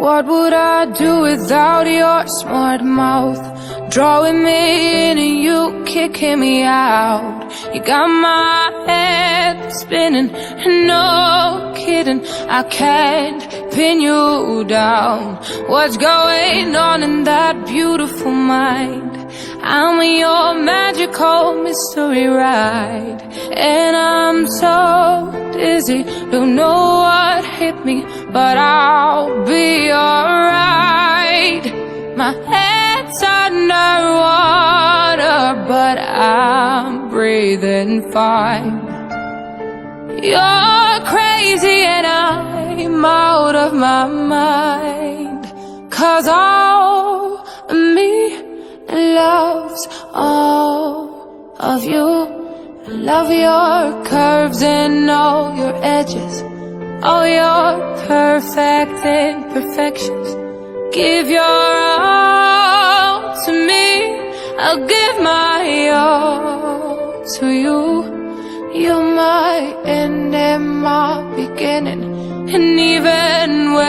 What would I do without your smart mouth? Drawing me in and you kicking me out. You got my head spinning, no kidding, I can't pin you down. What's going on in that beautiful mind? I'm your magical mystery ride, and I'm so dizzy, don't know what hit me, but I'll be alright. My head's underwater, but I'm breathing fine. You're crazy and I'm out of my mind, 'cause all of me loves all of you. I love your curves and all your edges, all your perfect imperfections. Give your all to me, I'll give my all to you. You're my end and my beginning, and even when